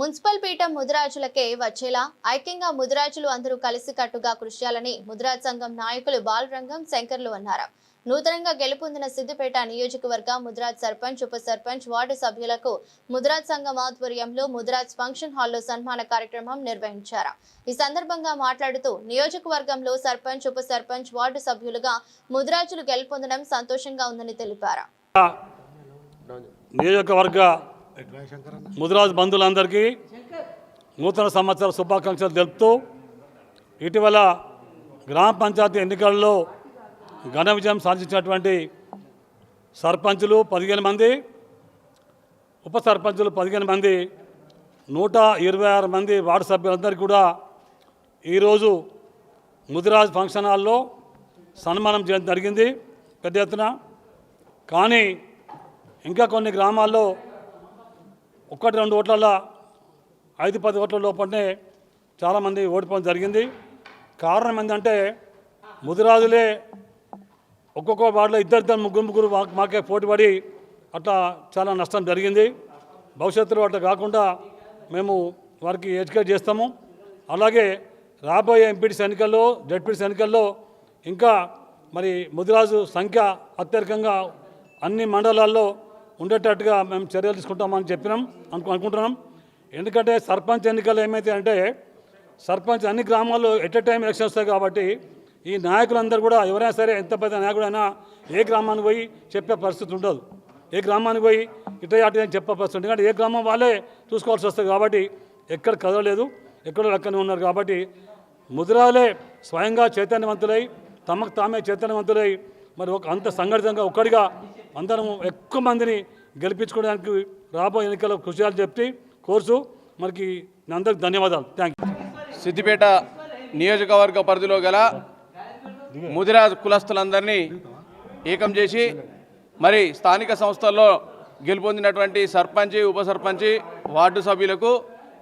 Municipal పీఠం ముదిరాజులకే వచ్చేలా ఐక్యంగా ముదిరాజులు అందరూ కలిసికట్టుగా కృషి చేయాలని ముదిరాజ్ సంఘం నాయకులు బాలరంగం శంకర్లు అన్నారు. నూతనంగా గెలుపొందిన సిద్దిపేట నియోజకవర్గ ముదిరాజ్ సర్పంచ్, ఉప సర్పంచ్, వార్డు సభ్యులకు ముదిరాజ్ సంఘం ఆధ్వర్యంలో ముదిరాజ్ ఫంక్షన్ హాల్లో సన్మాన కార్యక్రమం నిర్వహించారు. ఈ సందర్భంగా మాట్లాడుతూ నియోజకవర్గంలో సర్పంచ్, ఉప సర్పంచ్, వార్డు సభ్యులుగా ముదిరాజులు గెలుపొందడం సంతోషంగా ఉందని తెలిపారు. నియోజకవర్గ ముదిరాజ్ బంధువులందరికీ నూతన సంవత్సర శుభాకాంక్షలు తెలుపుతూ ఇటీవల గ్రామ పంచాయతీ ఎన్నికల్లో ఘన విజయం సాధించినటువంటి సర్పంచులు 15 మంది, ఉప సర్పంచులు 15 మంది, 126 మంది వార్డు సభ్యులందరికీ కూడా ఈరోజు ముదిరాజ్ ఫంక్షన్ హాల్లో సన్మానం చేయడం జరిగింది పెద్ద ఎత్తున. కానీ ఇంకా కొన్ని గ్రామాల్లో 1-2 ఓట్ల 5-10 ఓట్ల లోపలనే చాలామంది ఓడిపోవడం జరిగింది. కారణం ఏంటంటే ముదిరాజులే ఒక్కొక్క వార్డులో 2-2 ముగ్గురు మాకే పోటీపడి అట్లా చాలా నష్టం జరిగింది. భవిష్యత్తులో అట్లా కాకుండా మేము వారికి ఎడ్యుకేట్ చేస్తాము. అలాగే రాబోయే ఎంపీటీసీ ఎన్నికల్లో, జడ్పీటీసీ ఎన్నికల్లో ఇంకా మరి ముదిరాజు సంఖ్య అత్యధికంగా అన్ని మండలాల్లో ఉండేటట్టుగా మేము చర్యలు తీసుకుంటామని చెప్పినాం అనుకుంటున్నాం. ఎందుకంటే సర్పంచ్ ఎన్నికలు ఏమైతే అంటే సర్పంచ్ అన్ని గ్రామాల్లో ఎట్ ఎ టైం ఎలక్షన్ వస్తాయి కాబట్టి ఈ నాయకులందరూ కూడా ఎవరైనా సరే ఎంత పెద్ద నాయకుడైనా ఏ గ్రామానికి పోయి చెప్పే పరిస్థితి ఉండదు. ఏ గ్రామానికి పోయి ఇటు అటు అని చెప్పే పరిస్థితి ఉంటుంది. ఎందుకంటే ఏ గ్రామం వాళ్ళే చూసుకోవాల్సి వస్తుంది కాబట్టి ఎక్కడ కదలలేదు, ఎక్కడో లెక్కనే ఉన్నారు. కాబట్టి ముదిరాలే స్వయంగా చైతన్యవంతులై తమకు తామే చైతన్యవంతులై మరి అంత సంఘటితంగా ఒక్కడిగా అందరం ఎక్కువ మందిని గెలిపించుకోవడానికి రాబోయే ఎన్నికల్లో కృషి చేయాలని చెప్పి కోర్సు మనకి అందరికి ధన్యవాదాలు. Thank you. సిద్దిపేట నియోజకవర్గ పరిధిలో గల ముదిరాజ్ కులస్తులందరినీ ఏకం చేసి మరి స్థానిక సంస్థల్లో గెలుపొందినటువంటి సర్పంచి, ఉప సర్పంచి, వార్డు సభ్యులకు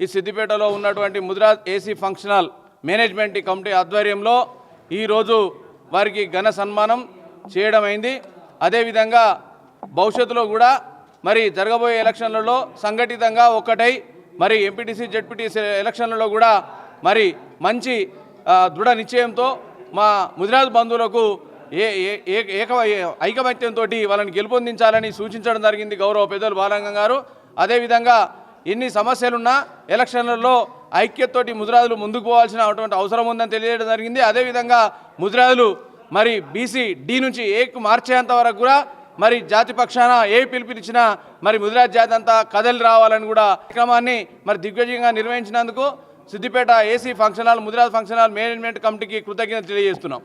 ఈ సిద్దిపేటలో ఉన్నటువంటి Mudiraj AC functional management committee ఆధ్వర్యంలో ఈరోజు వారికి ఘన సన్మానం చేయడం అయింది. అదేవిధంగా భవిష్యత్తులో కూడా మరి జరగబోయే ఎలక్షన్లలో సంఘటితంగా ఒక్కటై మరి ఎంపీటీసీ, జడ్పీటీసీ ఎలక్షన్లలో కూడా మరి మంచి దృఢ నిశ్చయంతో మా ముదిరాజ్ బంధువులకు ఐకమత్యంతో వాళ్ళని గెలుపొందించాలని సూచించడం జరిగింది గౌరవ పెద్దలు బాలరంగం గారు. అదేవిధంగా ఎన్ని సమస్యలున్నా ఎలక్షన్లలో ఐక్యతతోటి ముదిరాజులు ముందుకు పోవాల్సిన అవసరం ఉందని తెలియజేయడం జరిగింది. అదేవిధంగా ముదిరాజులు మరి బీసీ డి నుంచి ఏకు మార్చేంత వరకు కూడా మరి జాతి పక్షాన ఏ పిలుపునిచ్చినా మరి ముదిరాజ్ జాతి అంతా కదలి రావాలని కూడా కార్యక్రమాన్ని మరి దిగ్విజయంగా నిర్వహించినందుకు Siddipet AC function hall, Mudiraj function hall management కమిటీకి కృతజ్ఞతలు తెలియజేస్తున్నాం.